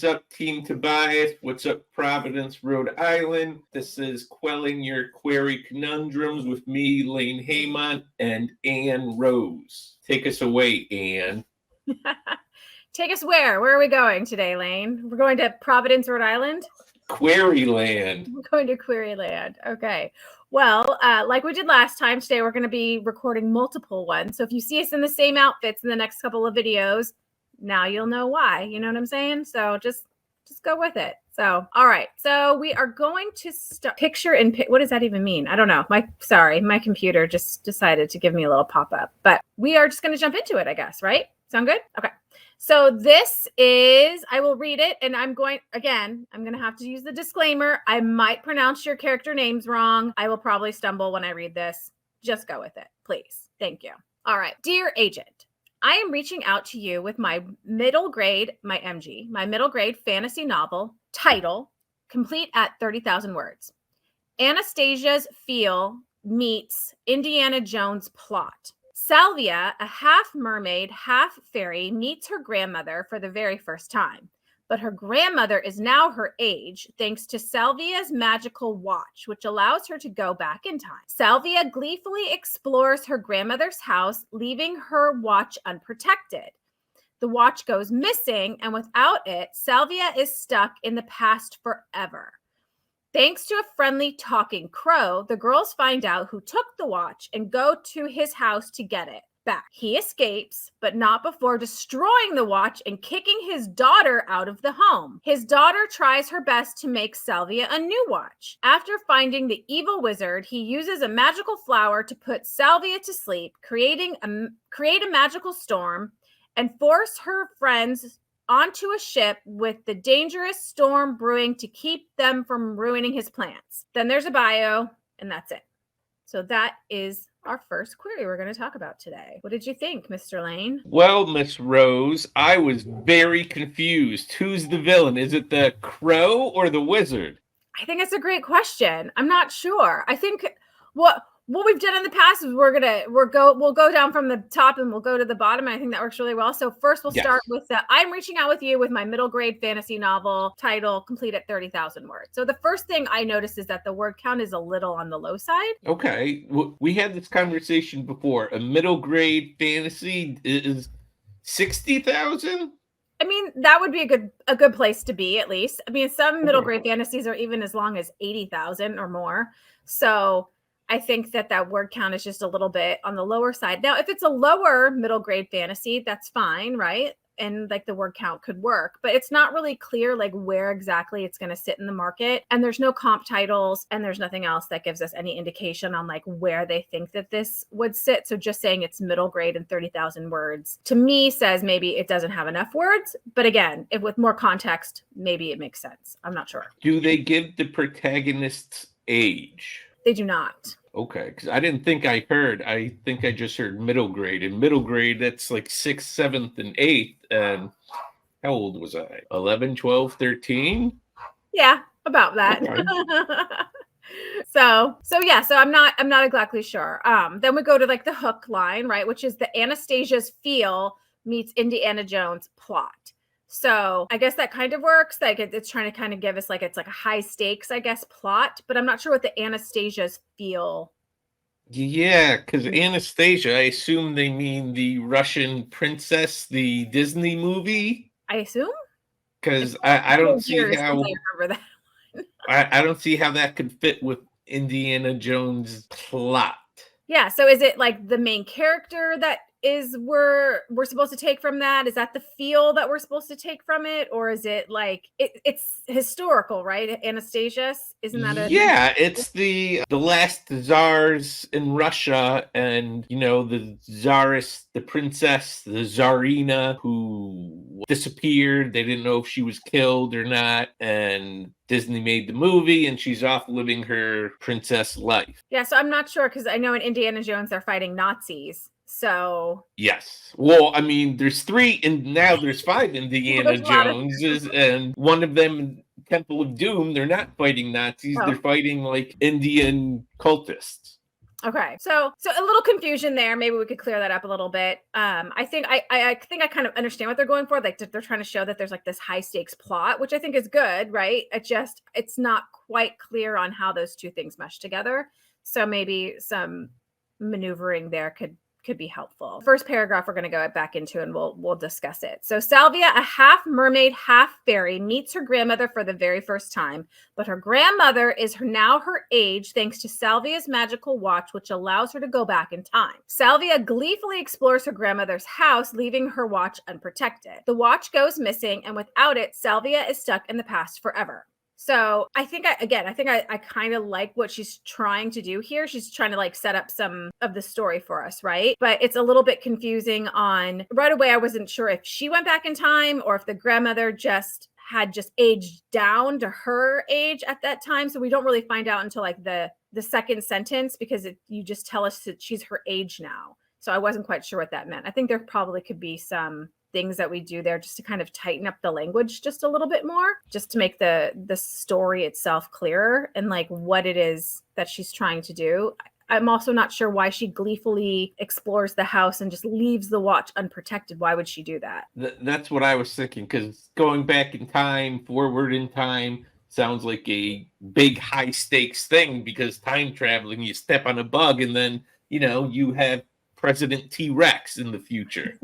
What's up, Team Tobias? What's up, Providence, Rhode Island? This is Quelling Your Query Conundrums with me, Lane Haymont, and Ann Rose. Take us away, Ann. Take us where? Where are we going today, Lane? We're going to Providence, Rhode Island? Queryland. We're going to Queryland. Okay. Well, like we did last time, today we're going to be recording multiple ones. So if you see us in the same outfits in the next couple of videos, now you'll know why. You know what I'm saying? So just go with it. So, all right. So we are going to start picture in what does that even mean? I don't know. My computer just decided to give me a little pop-up, but we are just going to jump into it, I guess, right? Sound good? Okay. So this is, I will read it, and I'm going to have to use the disclaimer. I might pronounce your character names wrong. I will probably stumble when I read this. Just go with it, please. Thank you. All right. Dear Agent, I am reaching out to you with my middle grade fantasy novel title, complete at 30,000 words. Anastasia's feel meets Indiana Jones plot. Salvia, a half mermaid, half fairy, meets her grandmother for the very first time. But her grandmother is now her age, thanks to Salvia's magical watch, which allows her to go back in time. Salvia gleefully explores her grandmother's house, leaving her watch unprotected. The watch goes missing, and without it, Salvia is stuck in the past forever. Thanks to a friendly talking crow, the girls find out who took the watch and go to his house to get it back. He escapes, but not before destroying the watch and kicking his daughter out of the home. His daughter tries her best to make Salvia a new watch. After finding the evil wizard, he uses a magical flower to put Salvia to sleep, create a magical storm, and force her friends onto a ship with the dangerous storm brewing to keep them from ruining his plans. Then there's a bio, and that's it. So that is our first query we're going to talk about today. What did you think, Mr. Lane? Well, Miss Rose, I was very confused. Who's the villain? Is it the crow or the wizard? I think it's a great question. I'm not sure. I think what we've done in the past is we'll go down from the top and we'll go to the bottom. And I think that works really well. So first we'll start with I'm reaching out with you with my middle grade fantasy novel title, complete at 30,000 words. So the first thing I noticed is that the word count is a little on the low side. Okay. We had this conversation before. A middle grade fantasy is 60,000? I mean, that would be a good place to be, at least. I mean, some middle grade fantasies are even as long as 80,000 or more. So I think that word count is just a little bit on the lower side. Now, if it's a lower middle grade fantasy, that's fine, right? And like the word count could work, but it's not really clear like where exactly it's going to sit in the market. And there's no comp titles and there's nothing else that gives us any indication on like where they think that this would sit. So just saying it's middle grade and 30,000 words to me says maybe it doesn't have enough words. But again, if with more context, maybe it makes sense. I'm not sure. Do they give the protagonist's age? They do not. Okay, because I didn't think I heard. I think I just heard middle grade. And middle grade, that's like 6th, 7th, and 8th. And how old was I? 11, 12, 13? Yeah, about that. Okay. So I'm not exactly sure. Then we go to like the hook line, right? Which is the Anastasia's feel meets Indiana Jones plot. So I guess that kind of works. Like it's trying to kind of give us like, it's like a high stakes, I guess, plot, but I'm not sure what the Anastasia's feel. Yeah, because Anastasia, I assume they mean the Russian princess, the Disney movie. I assume? Because I don't see how I remember that. I don't see how that could fit with Indiana Jones plot. Yeah, so is it like the main character that is we're supposed to take from that? Is that the feel that we're supposed to take from it? Or is it like it's historical, right? Anastasia? Isn't that it's the last czars in Russia, and the czarist, the princess, the czarina who disappeared. They didn't know if she was killed or not, and Disney made the movie and she's off living her princess life. Yeah, so I'm not sure because I know in Indiana Jones they're fighting Nazis. So yes. Well, I mean, there's 3 and now there's 5 Indiana Joneses, and one of them, Temple of Doom, they're not fighting Nazis. They're fighting like Indian cultists. Okay, so a little confusion there. Maybe we could clear that up a little bit. I think I kind of understand what they're going for. Like they're trying to show that there's like this high stakes plot, which I think is good, right? It's not quite clear on how those two things mesh together. So maybe some maneuvering there could be helpful. First paragraph we're going to go back into and we'll discuss it. So Salvia, a half mermaid, half fairy, meets her grandmother for the very first time, but her grandmother is now her age thanks to Salvia's magical watch, which allows her to go back in time. Salvia gleefully explores her grandmother's house, leaving her watch unprotected. The watch goes missing, and without it, Salvia is stuck in the past forever. So I think I kind of like what she's trying to do here. She's trying to like set up some of the story for us, right? But it's a little bit confusing on right away. I wasn't sure if she went back in time or if the grandmother had aged down to her age at that time. So we don't really find out until like the second sentence, because you just tell us that she's her age now. So I wasn't quite sure what that meant. I think there probably could be some things that we do there just to kind of tighten up the language just a little bit more, just to make the story itself clearer and like what it is that she's trying to do. I'm also not sure why she gleefully explores the house and just leaves the watch unprotected. Why would she do that? That's what I was thinking, because going back in time, forward in time, sounds like a big high stakes thing, because time traveling, you step on a bug and then, you have President T-Rex in the future.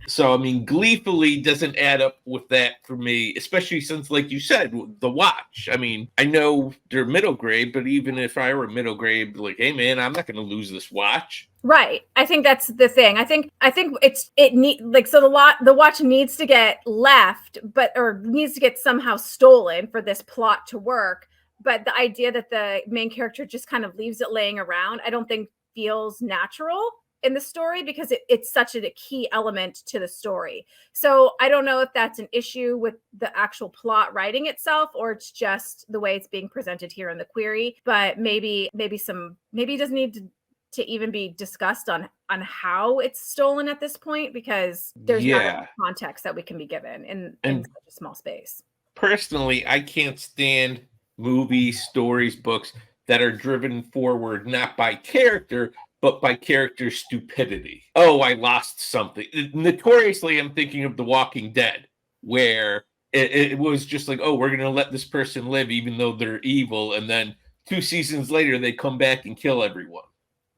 So, I mean, gleefully doesn't add up with that for me, especially since, like you said, the watch. I mean, I know they're middle grade, but even if I were middle grade, like, hey, man, I'm not going to lose this watch. Right. I think that's the thing. I think the watch needs to get left, or needs to get somehow stolen for this plot to work. But the idea that the main character just kind of leaves it laying around, I don't think feels natural in the story, because it's such a key element to the story. So I don't know if that's an issue with the actual plot writing itself, or it's just the way it's being presented here in the query. But maybe it doesn't need to even be discussed on how it's stolen at this point, because there's not enough context that we can be given in such a small space. Personally, I can't stand movies, stories, books that are driven forward not by character, but by character stupidity. Oh, I lost something. Notoriously, I'm thinking of The Walking Dead, where it was just like, oh, we're going to let this person live even though they're evil. And then 2 seasons later, they come back and kill everyone.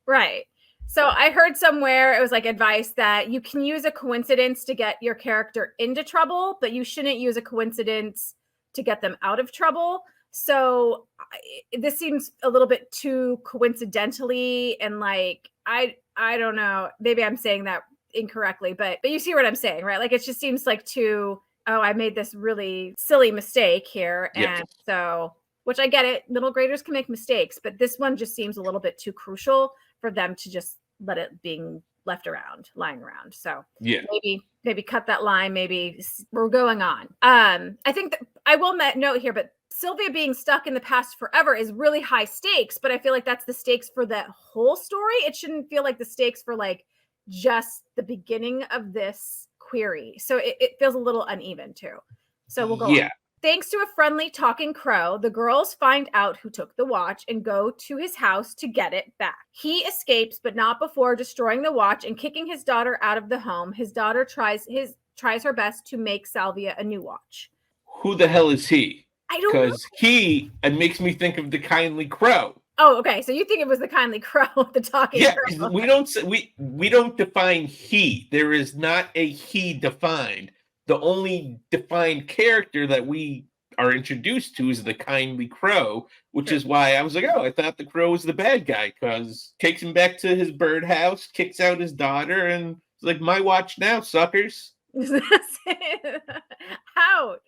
Right. So I heard somewhere it was like advice that you can use a coincidence to get your character into trouble, but you shouldn't use a coincidence to get them out of trouble. So this seems a little bit too coincidentally, and like I don't know, maybe I'm saying that incorrectly, but you see what I'm saying, right? Like it just seems like I made this really silly mistake here. Yes. And so, which I get it, middle graders can make mistakes, but this one just seems a little bit too crucial for them to just let it being lying around. So yeah, maybe cut that line. Maybe we're going on. I think that I will note here, but Sylvia being stuck in the past forever is really high stakes, but I feel like that's the stakes for that whole story. It shouldn't feel like the stakes for like just the beginning of this query. So it feels a little uneven too. So we'll go on. Thanks to a friendly talking crow, the girls find out who took the watch and go to his house to get it back. He escapes, but not before destroying the watch and kicking his daughter out of the home. His daughter tries her best to make Salvia a new watch. Who the hell is he? I don't know. Because it makes me think of the kindly crow. Oh, okay. So you think it was the kindly crow, the talking crow? We don't define he. There is not a he defined. The only defined character that we are introduced to is the kindly crow, which is why I was like, oh, I thought the crow was the bad guy, because takes him back to his birdhouse, kicks out his daughter, and it's like, my watch now, suckers. Out.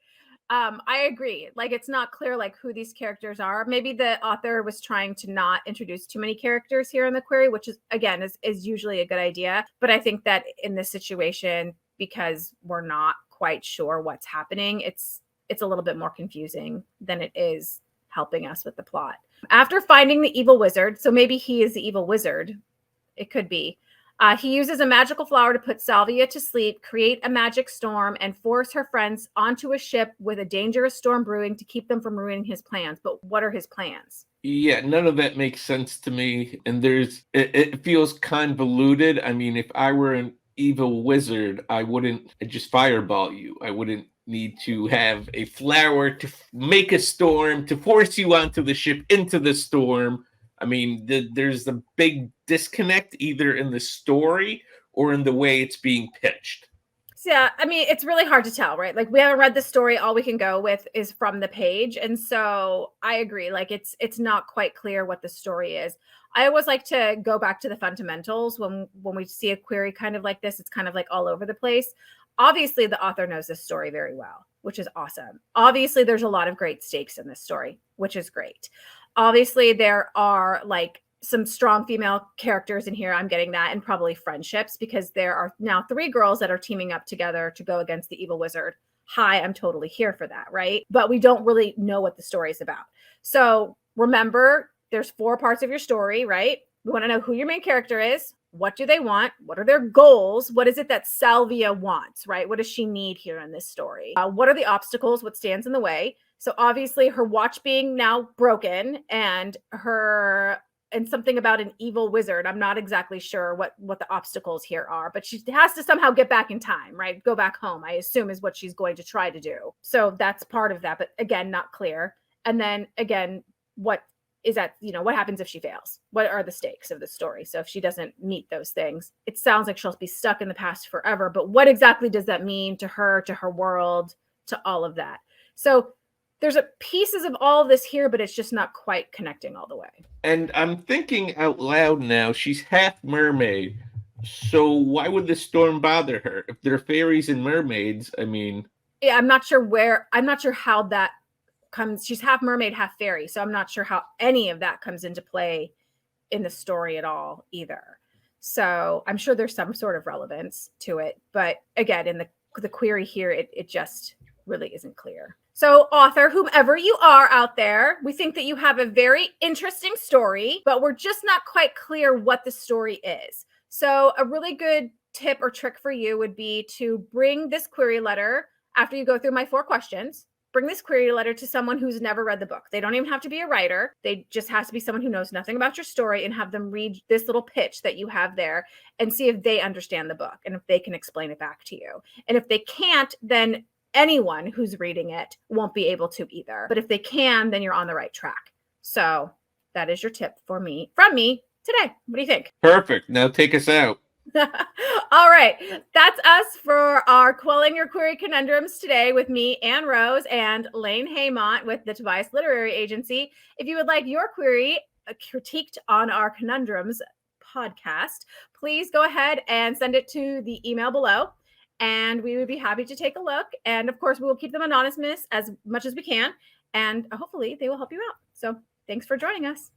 I agree. Like, it's not clear like who these characters are. Maybe the author was trying to not introduce too many characters here in the query, which is, again, is usually a good idea. But I think that in this situation, because we're not quite sure what's happening, it's a little bit more confusing than it is helping us with the plot. After finding the evil wizard, so maybe he is the evil wizard, it could be, He uses a magical flower to put Salvia to sleep, create a magic storm, and force her friends onto a ship with a dangerous storm brewing to keep them from ruining his plans. But what are his plans? Yeah, none of that makes sense to me. And it feels convoluted. I mean, if I were an evil wizard, I'd just fireball you. I wouldn't need to have a flower to make a storm, to force you onto the ship into the storm. I mean, there's a big disconnect either in the story or in the way it's being pitched. Yeah, I mean, it's really hard to tell, right? Like we haven't read the story. All we can go with is from the page. And so I agree. Like it's not quite clear what the story is. I always like to go back to the fundamentals when we see a query kind of like this. It's kind of like all over the place. Obviously, the author knows this story very well, which is awesome. Obviously, there's a lot of great stakes in this story, which is great. Obviously, there are like some strong female characters in here. I'm getting that, and probably friendships, because there are now 3 girls that are teaming up together to go against the evil wizard. Hi, I'm totally here for that, right? But we don't really know what the story is about. So remember, there's 4 parts of your story, right? We want to know who your main character is. What do they want? What are their goals? What is it that Salvia wants, right? What does she need here in this story? What are the obstacles? What stands in the way? So obviously her watch being now broken and something about an evil wizard. I'm not exactly sure what the obstacles here are, but she has to somehow get back in time, right? Go back home, I assume, is what she's going to try to do. So that's part of that, but again, not clear. And then again, what is that, what happens if she fails? What are the stakes of the story? So if she doesn't meet those things, it sounds like she'll be stuck in the past forever, but what exactly does that mean to her world, to all of that? So there's pieces of all of this here, but it's just not quite connecting all the way. And I'm thinking out loud now, she's half mermaid. So why would the storm bother her? If they're fairies and mermaids, I mean. Yeah, I'm not sure how that comes. She's half mermaid, half fairy. So I'm not sure how any of that comes into play in the story at all either. So I'm sure there's some sort of relevance to it. But again, in the query here, it just really isn't clear. So author, whomever you are out there, we think that you have a very interesting story, but we're just not quite clear what the story is. So a really good tip or trick for you would be to bring this query letter after you go through my 4 questions. Bring this query letter to someone who's never read the book. They don't even have to be a writer. They just has to be someone who knows nothing about your story, and have them read this little pitch that you have there and see if they understand the book and if they can explain it back to you. And if they can't, then anyone who's reading it won't be able to either. But if they can, then you're on the right track. So that is your tip from me today. What do you think? Perfect. Now take us out. All right. That's us for our Quelling Your Query Conundrums today with me, Ann Rose, and Lane Haymont with the Tobias Literary Agency. If you would like your query critiqued on our Conundrums podcast, please go ahead and send it to the email below, and we would be happy to take a look. And of course, we will keep them anonymous as much as we can, and hopefully they will help you out. So thanks for joining us.